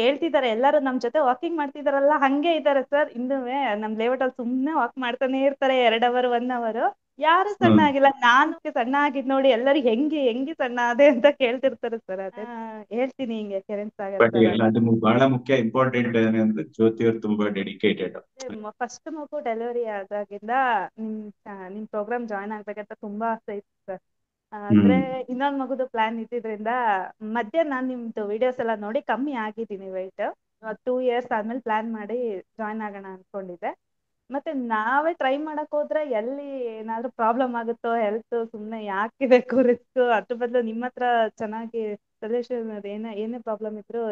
ಕೇಳ್ತಿದ್ದಾರೆ ಎಲ್ಲರೂ ನಮ್ ಜೊತೆ ವಾಕಿಂಗ್ ಮಾಡ್ತಿದಾರಲ್ಲ ಹಂಗೆ ಇದ್ದಾರೆ ಸರ್ ಇನ್ನುವೆ ನಮ್ ಲೇಔಟ್ ಅಲ್ಲಿ ಸುಮ್ನೆ ವಾಕ್ ಮಾಡ್ತಾನೆ ಇರ್ತಾರೆ 2 ಅವರ್ 1 ಅವರ್ ಯಾರು ಸಣ್ಣ ಆಗಿಲ್ಲ ನಾನು ಸಣ್ಣ ಆಗಿದ್ ನೋಡಿ ಎಲ್ಲರೂ ಹೆಂಗೆ ಸಣ್ಣ ಅದೇ ಅಂತ ಕೇಳ್ತಿರ್ತಾರೆ ಸರ್ ಅದೇ ಹೇಳ್ತೀನಿ ಹಿಂಗೆ ಕೆರೆನ್ ಸಾಗರ್ ಬಟ್ ಸರ್ ಅದು ಬಹಳ ಮುಖ್ಯ ಇಂಪಾರ್ಟೆಂಟ್ ಅಂದ್ರೆ ಜ್ಯೋತಿ ಅವ್ರು ತುಂಬಾ ಡೆಡಿಕೇಟೆಡ್. ಫಸ್ಟ್ ಮಗು ಡೆಲಿವರಿ ಆದಾಗಿಂದ ನಿಮ್ ಪ್ರೋಗ್ರಾಮ್ ಜಾಯ್ನ್ ಆಗ್ಬೇಕಂತ ತುಂಬಾ ಆಸೆ ಇತ್ತು ಸರ್. ಅಂದ್ರೆ ಇನ್ನೊಂದ್ ಮಗುದು ಪ್ಲಾನ್ ಇದ್ದಿದ್ರಿಂದ ಮಧ್ಯೆ ನಾನ್ ನಿಮ್ದು ವಿಡಿಯೋಸ್ ಎಲ್ಲ ನೋಡಿ ಕಮ್ಮಿ ಆಗಿದ್ದೀನಿ weight 2 years ಆದ್ಮೇಲೆ ಪ್ಲಾನ್ ಮಾಡಿ ಜಾಯ್ನ್ ಆಗೋಣ ಅನ್ಕೊಂಡಿದ್ದೆ. ಮತ್ತೆ ನಾವೇ ಟ್ರೈ ಮಾಡಕ್ ಹೋದ್ರೆ ಎಲ್ಲಿ ಏನಾದ್ರು ಪ್ರಾಬ್ಲಮ್ ಆಗುತ್ತೋ ಹೆಲ್ತ್ ಸುಮ್ನೆ ಯಾಕೆ ಬೇಕು ರಿಸ್ಕ್ ಅದ್ರ ಬದಲು ನಿಮ್ಮ ಹತ್ರ ಚೆನ್ನಾಗಿ ಸೊಲ್ಯೂಷನ್ ಏನೇ ಪ್ರಾಬ್ಲಮ್ ಇದ್ರು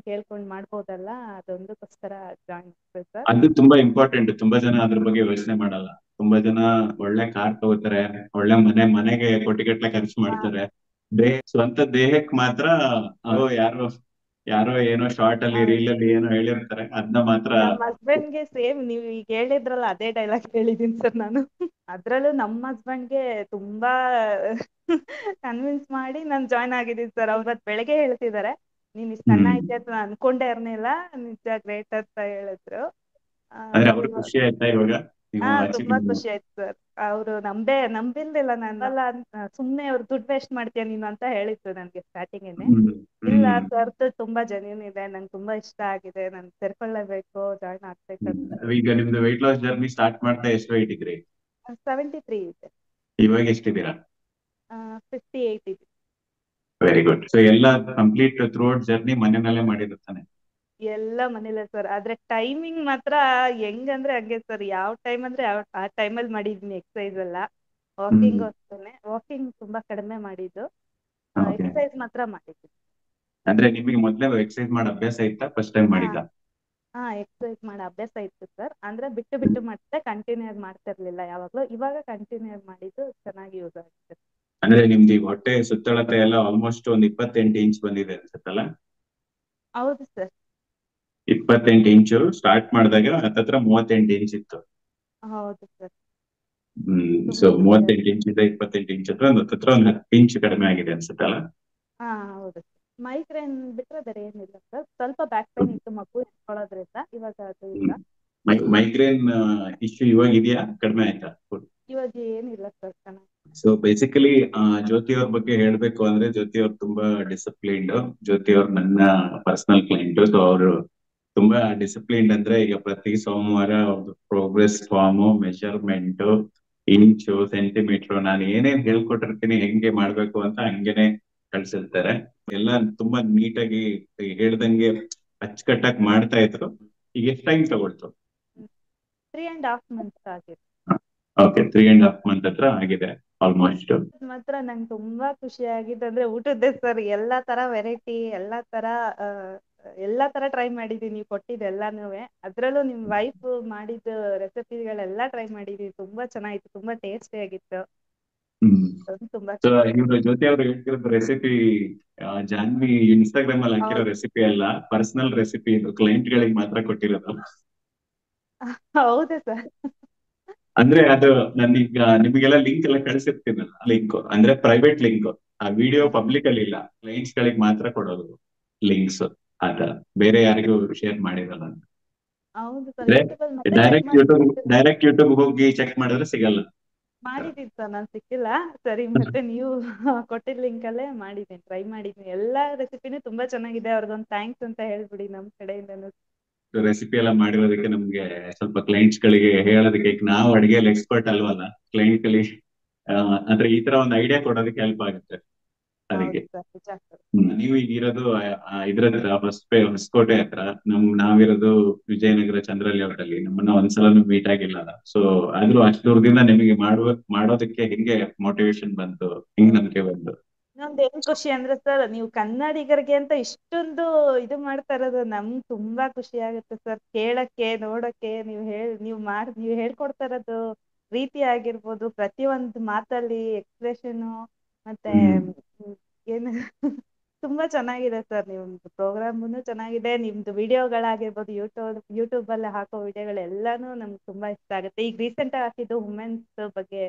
ಕೇಳ್ಕೊಂಡ್ ಮಾಡ್ಬೋದಲ್ಲ ಅದೊಂದಕ್ಕೋಸ್ಕರ ಜಾಯ್ನ್ ಆಗ್ಬೇಕು ಸರ್. ಅದು ತುಂಬಾ ಇಂಪಾರ್ಟೆಂಟ್. ತುಂಬಾ ಜನ ಅದ್ರ ಬಗ್ಗೆ ಯೋಚನೆ ಮಾಡಲ್ಲ. ತುಂಬಾ ಜನ ಒಳ್ಳೆ ಕಾರ್ ತಗೋತಾರೆ, ಒಳ್ಳೆ ಮನೆಗೆ ಕೋಟಿಗಟ್ಟಲೆ ಖರ್ಚು ಮಾಡ್ತಾರೆ. ಸ್ವಂತ ದೇಹಕ್ಕೆ ಮಾತ್ರ ಯಾರೋ ಏನೋ ಶಾರ್ಟ್ ಅಲ್ಲಿ ರೀಲ್ ಅಲ್ಲಿ ಏನೋ ಹೇಳಿರ್ತಾರೆ, ಅದನ್ನ ಮಾತ್ರ. ನಮ್ಮ ಹಸ್ಬೆಂಡ್ಗೆ ಸೇಮ್ ನೀವ್ ಈಗ ಹೇಳಿದ್ರಲ್ಲ ಅದೇ ಡೈಲಾಗ್ ಹೇಳಿದೀನಿ ಸರ್ ನಾನು. ಅದ್ರಲ್ಲೂ ನಮ್ಮ ಹಸ್ಬೆಂಡ್ಗೆ ತುಂಬಾ ಕನ್ವಿನ್ಸ್ ಮಾಡಿ ನಾನ್ ಜಾಯ್ನ್ ಆಗಿದ್ದೀನಿ ಸರ್. ಅವ್ರ ಬೆಳಗ್ಗೆ ಹೇಳ್ತಿದ್ದಾರೆ ನೀನ್ ಇಷ್ಟ ಸಣ್ಣ ಐತೆ ಅಂತ ನಾನ್ ಅನ್ಕೊಂಡೇ ಇರ್ಲಿಲ್ಲ, ನಿಜ ಗ್ರೇಟ್ ಅಂತ ಹೇಳಿದ್ರು. ಅಂದ್ರೆ ಅವ್ರಿಗೆ ಖುಷಿ ಆಯ್ತಾ ಇವಾಗ? ತುಂಬಾ ಖುಷಿ ಆಯ್ತು ಸರ್. ಅವ್ರು ನಂಬಿರ್ಲಿಲ್ಲ ನಾನಲ್ಲ ಸುಮ್ನೆ ಅವ್ರು ದುಡ್ಡು ವೇಸ್ಟ್ ಮಾಡ್ತೀಯ ನೀನು ಅಂತ ಹೇಳಿದ್ರು ನನ್ಗೆ ಸ್ಟಾರ್ಟಿಂಗ್ ಏನೆ. ಇಲ್ಲ ಸರ್ದು ತುಂಬಾ ಜೆನ್ಯೂನ್ ಇದೆ, ನಂಗೆ ತುಂಬಾ ಇಷ್ಟ ಆಗಿದೆ, ನಾನು ಸೇರ್ಕೊಳ್ಳೇಬೇಕು, ಜಾಯ್ನ್ ಆಗ್ಬೇಕಂತ. ಈಗ ನಿಮ್ದು weight loss ಜರ್ನಿ ಸ್ಟಾರ್ಟ್ ಮಾಡ್ತಾ ಎಷ್ಟು weight ಇದ್ರಿ? 73 ಇದೆ. ಇವಾಗ ಎಷ್ಟಿದ್ದೀರಾ? 58 ಇದೆ. Very good. ಸೊ ಎಲ್ಲ ಕಂಪ್ಲೀಟ್ ಥ್ರೂಔಟ್ ಜರ್ನಿ ಮನೆಯಲ್ಲೇ ಮಾಡಿರುತ್ತಾನೆ? ಎಲ್ಲ ಮನೇಲೆ ಸರ್. ಆದ್ರೆ ಟೈಮಿಂಗ್ ಮಾತ್ರ ಹೆಂಗಂದ್ರೆ ಹಂಗೆ ಸರ್. ಯಾವ ಟೈಮ್ ಅಂದ್ರೆ ಆ ಟೈಮಲ್ಲಿ ಮಾಡಿದೀನಿ ಎಕ್ಸಸೈಸ್ ಎಲ್ಲ. ವಾಕಿಂಗ್ ತುಂಬಾ ಕಡಿಮೆ ಮಾಡಿದ್ದು, ಎಕ್ಸಸೈಸ್ ಮಾತ್ರ ಮಾಡಿದ್ದೀನಿ. ಅಂದ್ರೆ ನಿಮಗೆ ಮೊದಲೇ ಎಕ್ಸಸೈಸ್ ಮಾಡೋ ಅಭ್ಯಾಸ ಇತ್ತಾ, ಫಸ್ಟ್ ಟೈಮ್ ಮಾಡಿದ್ದ? ಎಕ್ಸಸೈಸ್ ಮಾಡೋ ಅಭ್ಯಾಸ ಇತ್ತು ಸರ್. ಅಂದ್ರೆ ಬಿಟ್ಟು ಮತ್ತೆ ಕಂಟಿನ್ಯೂ ಆಗಿ ಮಾಡ್ತಾ ಇರ್ಲಿಲ್ಲ ಯಾವಾಗ್ಲೂ. ಇವಾಗ ಕಂಟಿನ್ಯೂ ಆಗಿ ಮಾಡಿದ್ದು ಚೆನ್ನಾಗಿ ಯೂಸ್ ಆಗುತ್ತೆ. ಅಂದ್ರೆ ನಿಮ್ದು ಈ ಹೊಟ್ಟೆ ಸುತ್ತಳತೆ ಎಲ್ಲ ಆಲ್ಮೋಸ್ಟ್ ಒಂದು 28 ಇಂಚ್ ಬಂದಿದೆ ಅನ್ಸುತ್ತಲ್ಲ? ಹೌದು ಸರ್. 28 ಇಂಚು ಸ್ಟಾರ್ಟ್ ಮಾಡಿದಾಗ ಹತ್ತತ್ರ 38 ಇಂಚ್ ಇತ್ತು. ಹೌದು ಸರ್. ಸೊ 38 ಇಂಚಿಂದ 28 ಇಂಚ್ ಹತ್ರ ಒಂದು 10 ಇಂಚ್ ಕಡಿಮೆ ಆಗಿದೆ ಅನ್ಸುತ್ತಲ್ಲ? ಹೌದು. ಮೈಗ್ರೇನ್ ಬಿಟ್ರೆ ಬೇರೆ ಏನಿಲ್ಲ ಸರ್. ಸ್ವಲ್ಪ ಬ್ಯಾಕ್ ಪೇನ್ ಇತ್ತು ಮಗು ಎತ್ಕೊಳ್ಳೋದ್ರಿಂದ, ಇವಾಗ ಅದು ಇಲ್ಲ. ಮೈಗ್ರೇನ್ ಇಶ್ಯೂ ಇವಾಗ ಇದೆಯಾ, ಕಡಿಮೆ ಆಯ್ತಾ? ಇವಾಗ ಏನಿಲ್ಲ ಸರ್, ಚೆನ್ನಾಗಿ. ಸೊ ಬೇಸಿಕಲಿ ಜ್ಯೋತಿ ಅವ್ರ ಬಗ್ಗೆ ಹೇಳ್ಬೇಕು ಅಂದ್ರೆ, ಜ್ಯೋತಿ ಅವ್ರು ತುಂಬಾ ಡಿಸಿಪ್ಲೈನ್ಡ್. ಜ್ಯೋತಿ ಅವ್ರು ನನ್ನ ಪರ್ಸನಲ್ ಕ್ಲೈಂಟ್. ಸೊ ಅವರು ತುಂಬಾ ಡಿಸಿಪ್ಲೈನ್ಡ್ ಅಂದ್ರೆ, ಈಗ ಪ್ರತಿ ಸೋಮವಾರ ಒಂದು ಪ್ರೋಗ್ರೆಸ್ ಫಾರ್ಮ್, ಮೆಷರ್ಮೆಂಟ್, ಇಂಚು, ಸೆಂಟಿಮೀಟರ್, ನಾನು ಏನೇನ್ ಹೇಳ್ಕೊಟ್ಟಿರ್ತೀನಿ ಹೆಂಗೆ ಮಾಡ್ಬೇಕು ಅಂತ ಹಂಗೇನೆ ಕಳ್ಸಿರ್ತಾರೆ. ಎಲ್ಲ ತುಂಬಾ ನೀಟಾಗಿ ಹೇಳ್ದಂಗೆ ಅಚ್ಚುಕಟ್ಟಾಗಿ ಮಾಡ್ತಾ ಇದ್ರು. ಈಗ ಎಷ್ಟು ಟೈಮ್ ತಗೊಳ್ತು? 3.5 months ಆಗಿದೆ. ಓಕೆ, 3.5 months ಹತ್ರ ಆಗಿದೆ ಆಲ್ಮೋಸ್ಟ್. ಮಾತ್ರ ನಂಗೆ ತುಂಬಾ ಖುಷಿ ಆಗಿದ್ದು ಅಂದ್ರೆ ಊಟದ್ದೇ ಸರ್. ಎಲ್ಲಾ ತರ ವೆರೈಟಿ, ಎಲ್ಲಾ ತರ ಟ್ರೈ ಮಾಡಿದೀನಿ ನೀವು ಕೊಟ್ಟಿದ್ದೆಲ್ಲಾನುವೆ. ಅದ್ರಲ್ಲೂ ನಿಮ್ ವೈಫ್ ಮಾಡಿದ ರೆಸಿಪಿಗಳೆಲ್ಲ ಟ್ರೈ ಮಾಡಿದೀನಿ. ತುಂಬಾ ಚೆನ್ನಾಗಿತ್ತು, ತುಂಬಾ ಟೇಸ್ಟಿ ಆಗಿತ್ತು. ತುಂಬಾ ಇವ್ರು ಜ್ಯೋತಿ ಅವರು ಹೇಳ್ತಿರೋದು ರೆಸಿಪಿ ಜಾನ್ವಿ ಇನ್ಸ್ಟಾಗ್ರಾಮ್ ಅಲ್ಲಿ ಹಾಕಿರೋ ರೆಸಿಪಿ ಅಲ್ಲ, ಪರ್ಸನಲ್ ರೆಸಿಪಿ. ಇದು ಕ್ಲೈಂಟ್ ಗಳಿಗೆ ಮಾತ್ರ ಕೊಟ್ಟಿರೋದು. ಹೌದಾ ಸರ್? ಅಂದ್ರೆ ಅದು ನಾನೀಗ ನಿಮಗೆಲ್ಲ ಲಿಂಕ್ ಎಲ್ಲ ಕಳಿಸಿರ್ತೀನಲ್ಲ, ಲಿಂಕ್ ಅಂದ್ರೆ ಪ್ರೈವೇಟ್ ಲಿಂಕ್. ಆ ವಿಡಿಯೋ ಪಬ್ಲಿಕ್ ಅಲ್ಲಿ ಇಲ್ಲ, ಕ್ಲೈಂಟ್ಸ್ ಗಳಿಗೆ ಮಾತ್ರ ಕೊಡೋದು ಲಿಂಕ್ಸ್. ಆತರ ಬೇರೆ ಯಾರಿಗೂ ಶೇರ್ ಮಾಡಿರಲ್ಲ. ಡೈರೆಕ್ಟ್ ಯೂಟ್ಯೂಬ್ ಹೋಗಿ ಚೆಕ್ ಮಾಡಿದ್ರೆ ಸಿಗಲ್ಲ. ಮಾಡಿದೀನಿ ಸರ್, ನಾನು ಸಿಕ್ಕಿಲ್ಲ. ಸರಿ, ಮತ್ತೆ ನೀವು ಕೊಟ್ಟಿದ್ ಲಿಂಕ್ ಅಲ್ಲೇ ಮಾಡಿದೀನಿ, ಟ್ರೈ ಮಾಡಿದೀನಿ. ಎಲ್ಲಾ ರೆಸಿಪಿನೂ ತುಂಬಾ ಚೆನ್ನಾಗಿದೆ. ಅವ್ರಿಗೊಂದು ಥ್ಯಾಂಕ್ಸ್ ಅಂತ ಹೇಳ್ಬಿಡಿ ನಮ್ ಕಡೆಯಿಂದ. ರೆಸಿಪಿ ಎಲ್ಲ ಮಾಡಿರೋದಕ್ಕೆ ನಮ್ಗೆ ಸ್ವಲ್ಪ ಕ್ಲೈಂಟ್ಸ್ ಗಳಿಗೆ ಹೇಳೋದಕ್ಕೆ, ನಾವು ಅಡಿಗೆಯಲ್ಲಿ ಎಕ್ಸ್ಪರ್ಟ್ ಅಲ್ವಲ್ಲ, ಕ್ಲೈಂಟ್ ಗಳಿಗೆ ಅಂದ್ರೆ ಈ ತರ ಒಂದು ಐಡಿಯಾ ಕೊಡೋದಕ್ಕೆ ಹೆಲ್ಪ್ ಆಗುತ್ತೆ ಅದಕ್ಕೆ. ನೀವು ಈಗ ಇರೋದು ಇದ್ರ ಹೊಸಕೋಟೆ ಹತ್ರ, ನಾವಿರೋದು ವಿಜಯನಗರ ಚಂದ್ರ ಲೇಔಟ್ ಅಲ್ಲಿ. ನಮ್ಮನ್ನ ಒಂದ್ಸಲನು ಮೀಟ್ ಆಗಿಲ್ಲ. ಸೊ ಆದ್ರೂ ಅಷ್ಟು ದೂರದಿಂದ ನಿಮಗೆ ಮಾಡೋದಕ್ಕೆ ಹೆಂಗೆ ಮೋಟಿವೇಶನ್ ಬಂತು, ಹೆಂಗ್ ನಂಬಿಕೆ ಬಂತು? ನಮ್ದು ಏನ್ ಖುಷಿ ಅಂದ್ರೆ ಸರ್, ನೀವು ಕನ್ನಡಿಗರಿಗೆ ಅಂತ ಇಷ್ಟೊಂದು ಇದು ಮಾಡ್ತಾ ಇರೋದು ನಮ್ಗೆ ತುಂಬಾ ಖುಷಿ ಆಗುತ್ತೆ ಸರ್. ಕೇಳಕ್ಕೆ, ನೋಡಕ್ಕೆ, ನೀವು ಹೇಳ್ಕೊಡ್ತಾ ಇರೋದು ರೀತಿ ಆಗಿರ್ಬೋದು, ಪ್ರತಿಯೊಂದು ಮಾತಲ್ಲಿ ಎಕ್ಸ್ಪ್ರೆಷನ್ ಮತ್ತೆ ಏನು ತುಂಬಾ ಚೆನ್ನಾಗಿದೆ ಸರ್. ನಿಮ್ದು ಪ್ರೋಗ್ರಾಮುನು ಚೆನ್ನಾಗಿದೆ, ನಿಮ್ದು ವಿಡಿಯೋಗಳಾಗಿರ್ಬೋದು, ಯೂಟ್ಯೂಬ್ ಅಲ್ಲಿ ಹಾಕೋ ವಿಡಿಯೋಗಳೆಲ್ಲಾನು ನಮ್ಗೆ ತುಂಬಾ ಇಷ್ಟ ಆಗುತ್ತೆ. ಈಗ ರೀಸೆಂಟ್ ಆಗಿ ಹಾಕಿದ್ದು ವುಮೆನ್ಸ್ ಬಗ್ಗೆ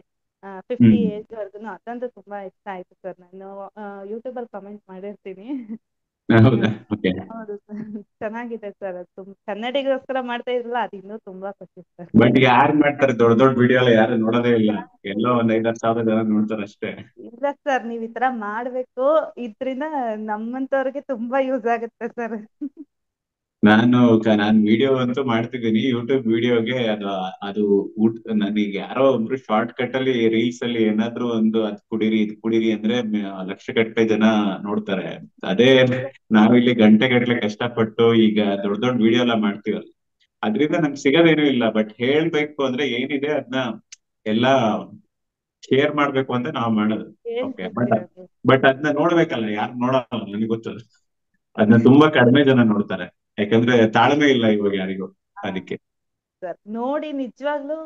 50 ಏಜ್ ವರ್ಗುನು, ಅದಂತೂ ತುಂಬಾ ಇಷ್ಟ ಆಯ್ತು ಸರ್. ನಾನು ಯೂಟ್ಯೂಬ್ ಅಲ್ಲಿ ಕಮೆಂಟ್ ಮಾಡಿರ್ತೀನಿ. ಹೌದಾ? ಓಕೆ. ಹೌದು ಸರ್. ಚೆನ್ನಾಗಿದೆ ಸರ್. ಅದು ಕನ್ನಡಿಗರಿಗೋಸ್ಕರ ಮಾಡ್ತಾ ಇದ್ರಲ್ಲ ಅದು ಇನ್ನೂ ತುಂಬಾ ಖುಷಿ ಸರ್. ಬಟ್ ಯಾರು ಮಾಡ್ತಾರೆ, ದೊಡ್ಡ ದೊಡ್ಡ ವಿಡಿಯೋ ಎಲ್ಲ ಯಾರು ನೋಡೋದೇ ಇಲ್ಲ. ಎಲ್ಲೋ ಒಂದ್ 5-10 ಸಾವಿರ ಜನ ನೋಡ್ತಾರೆ ಅಷ್ಟೇ. ಇಲ್ಲ ಸರ್, ನೀವ್ ಈ ತರ ಮಾಡ್ಬೇಕು. ಇದ್ರಿಂದ ನಮ್ಮಂತವ್ರಿಗೆ ತುಂಬಾ ಯೂಸ್ ಆಗುತ್ತೆ ಸರ್. ನಾನು ವಿಡಿಯೋ ಅಂತೂ ಮಾಡ್ತಿದ್ದೀನಿ, ಯೂಟ್ಯೂಬ್ ವಿಡಿಯೋಗೆ. ಅದು ಊಟ, ನನಗೆ ಯಾರೋ ಒಬ್ರು ಶಾರ್ಟ್ ಕಟ್ ಅಲ್ಲಿ ರೀಲ್ಸ್ ಅಲ್ಲಿ ಏನಾದ್ರು ಒಂದು ಅದ್ ಕುಡೀರಿ ಇದ್ ಕುಡೀರಿ ಅಂದ್ರೆ ಲಕ್ಷಗಟ್ಟಲೆ ಜನ ನೋಡ್ತಾರೆ. ಅದೇ ನಾವಿಲ್ಲಿ ಗಂಟೆ ಗಟ್ಟಲೆ ಕಷ್ಟಪಟ್ಟು ಈಗ ದೊಡ್ಡ ದೊಡ್ಡ ವಿಡಿಯೋ ಎಲ್ಲ ಮಾಡ್ತೀವಲ್ಲ, ಅದ್ರಿಂದ ನಮ್ಗೆ ಸಿಗೋದೇನೂ ಇಲ್ಲ. ಬಟ್ ಹೇಳ್ಬೇಕು ಅಂದ್ರೆ ಏನಿದೆ ಅದನ್ನ ಎಲ್ಲಾ ಶೇರ್ ಮಾಡ್ಬೇಕು ಅಂತ ನಾವ್ ಮಾಡೋದು. ಓಕೆ. ಬಟ್ ಹೇಳ್ಕೊಡ್ತಿರೋದು. ಬಟ್ ಅದನ್ನ ನೋಡ್ಬೇಕಲ್ಲ, ಯಾರು ನೋಡಲ್ಲ, ನನಗೆ ಗೊತ್ತಲ್ಲ. ಅದನ್ನ ತುಂಬಾ ಕಡಿಮೆ ಜನ ನೋಡ್ತಾರೆ, ಯಾಕಂದ್ರೆ ತಾಳ್ಮೆ ಇಲ್ಲ ಇವಾಗ ಯಾರಿಗೂ. ಅದಕ್ಕೆ ಸರ್ ನೋಡಿ ನಿಜವಾಗ್ಲೂ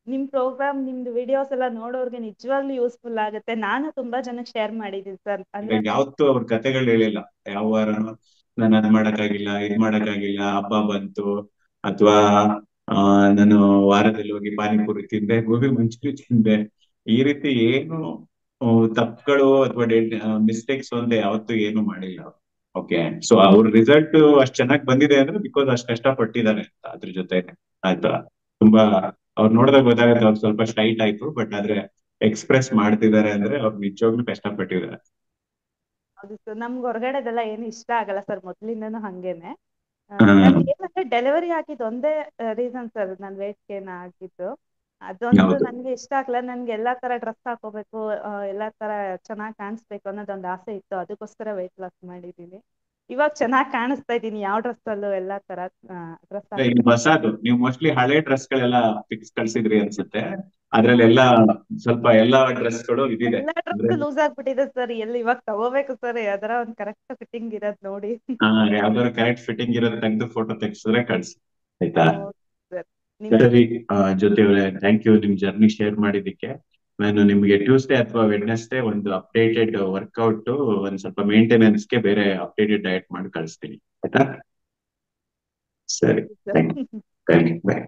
ನಿಮ್ ಪ್ರೋಗ್ರಾಮ್, ನಿಮ್ದು ವಿಡಿಯೋಸ್ ಎಲ್ಲ ನೋಡೋರ್ಗೆ ನಿಜವಾಗ್ಲೂ ಯೂಸ್ಫುಲ್ ಆಗುತ್ತೆ. ನಾನು ತುಂಬಾ ಜನಕ್ಕೆ ಶೇರ್ ಮಾಡಿದ್ದೀನಿ ಸರ್. ಅಂದ್ರೆ ಯಾವತ್ತೂ ಅವ್ರ ಕತೆಗಳು ಹೇಳಿಲ್ಲ. ಯಾವ ವಾರನು ನಾನು ಅದ್ ಮಾಡಕ್ಕಾಗಿಲ್ಲ, ಇದ್ ಮಾಡಕ್ಕಾಗಿಲ್ಲ, ಹಬ್ಬ ಬಂತು, ಅಥವಾ ನಾನು ವಾರದಲ್ಲಿ ಹೋಗಿ ಪಾನಿಪುರಿ ತಿಂದೆ, ಗೋಬಿ ಮಂಚೂರಿ ತಿಂದೆ, ಈ ರೀತಿ ಏನು ತಪ್ಪುಗಳು ಅಥವಾ ಮಿಸ್ಟೇಕ್ಸ್ ಅಂತ ಯಾವತ್ತೂ ಏನು ಮಾಡಿಲ್ಲ. ಓಕೆ. ಸೊ ಅವ್ರ ರಿಸಲ್ಟ್ ಅಷ್ಟ್ ಚೆನ್ನಾಗಿ ಬಂದಿದೆ ಅಂದ್ರೆ ಬಿಕಾಸ್ ಅಷ್ಟ್ ಕಷ್ಟ ಪಟ್ಟಿದ್ದಾರೆ ಅಂತ ಅದ್ರ ಜೊತೆ. ಆಯ್ತಾ? ತುಂಬಾ ಅವ್ರು ನೋಡಿದಾಗ ಗೊತ್ತಾಗುತ್ತೆ ಅವ್ರು ಸ್ವಲ್ಪ ಸ್ಟ್ರೈಟ್ ಆಯ್ತು, ಬಟ್ ಆದ್ರೆ ಎಕ್ಸ್ಪ್ರೆಸ್ ಮಾಡ್ತಿದ್ದಾರೆ ಅಂದ್ರೆ ಅವ್ರು ನಿಜವಾಗ್ಲೂ ಕಷ್ಟಪಟ್ಟಿದ್ದಾರೆ. ಅದು ಸರ್ ನಮ್ಗೆ ಹೊರಗಡೆದೆಲ್ಲ ಏನು ಇಷ್ಟ ಆಗಲ್ಲ ಸರ್, ಮೊದ್ಲಿಂದನೂ ಹಂಗೇನೆ. ಹ್ಮ್. ನನ್ಗೆ ಏನಂದ್ರೆ ಡೆಲಿವರಿ ಆಗಿದ್ದು ಒಂದೇ ರೀಸನ್ ಸರ್, ನಾನು ವೇಟ್ ಗೇನ್ ಆಗಿದ್ದು. ಅದೊಂದು ಹೌದು. ನನ್ಗೆ ಇಷ್ಟ ಆಗಲ್ಲ. ನನ್ಗೆ ಎಲ್ಲಾ ತರ ಡ್ರೆಸ್ ಹಾಕೋಬೇಕು, ಎಲ್ಲಾ ತರ ಚೆನ್ನಾಗಿ ಕಾಣಿಸ್ಬೇಕು ಅನ್ನೋದೊಂದು ಆಸೆ ಇತ್ತು. ಅದಕ್ಕೋಸ್ಕರ ವೇಟ್ ಲಾಸ್ ಮಾಡಿದೀನಿ. ಇವಾಗ ಚೆನ್ನಾಗಿ ಕಾಣಿಸ್ತಾ ಇದೀನಿ ಯಾವ ಡ್ರೆಸ್ ಅಲ್ಲೂ. ಎಲ್ಲಾ ತರ ಡ್ರೆಸ್ ಇದು ಹಾಕೊಂಡು ಹೊಸದು, ನೀವು ಮೋಸ್ಟ್ಲಿ ಹಳೆ ಡ್ರೆಸ್ ಗಳೆಲ್ಲ ಫಿಕ್ಸ್ ಕಳ್ಸಿದ್ರಿ ಅನ್ಸುತ್ತೆ. ಅದ್ರಲ್ಲೆಲ್ಲ ಸ್ವಲ್ಪ ಎಲ್ಲಾ ಡ್ರೆಸ್ ಗಳು ಇದಿದೆ ಎಲ್ಲಾ ಅಂದ್ರೆ. ಡ್ರೆಸ್ ಲೂಸ್ ಆಗ್ಬಿಟ್ಟಿದೆ ಸರ್. ಎಲ್ಲಿ ಇವಾಗ ತಗೋಬೇಕು ಸರ್, ಯಾವ್ದಾರ ಒಂದ್ ಕರೆಕ್ಟ್ ಫಿಟ್ಟಿಂಗ್ ಇರೋದ್ ನೋಡಿ. ಯಾವ್ದಾದ್ರು ಕರೆಕ್ಟ್ ಫಿಟ್ಟಿಂಗ್ ಇರೋದು ತೆಗೆದು ಫೋಟೋ ತೆಗ್ಸಿದ್ರೆ ಕಳ್ಸಿ. ಆಯ್ತಾ? ಸರ್ ನಿಮ್ ಸರಿ. ಜ್ಯೋತಿ ಅವರೇ, ಥ್ಯಾಂಕ್ ಯು ನಿಮ್ ಜರ್ನಿ ಶೇರ್ ಮಾಡಿದ್ದಕ್ಕೆ. ನಾನು ನಿಮ್ಗೆ ಟ್ಯೂಸ್ಡೇ ಅಥವಾ ವೆಡ್ನೆಸ್ಡೇ ಒಂದು ಅಪ್ಡೇಟೆಡ್ ವರ್ಕೌಟ್, ಒಂದ್ ಸ್ವಲ್ಪ ಮೇಂಟೆನೆನ್ಸ್ ಗೆ ಬೇರೆ ಅಪ್ಡೇಟೆಡ್ ಡಯಟ್ ಮಾಡಿ ಕಳಿಸ್ತೀನಿ. ಆಯ್ತಾ? ಸರಿ. Sir thank you. ಬಾಯ್.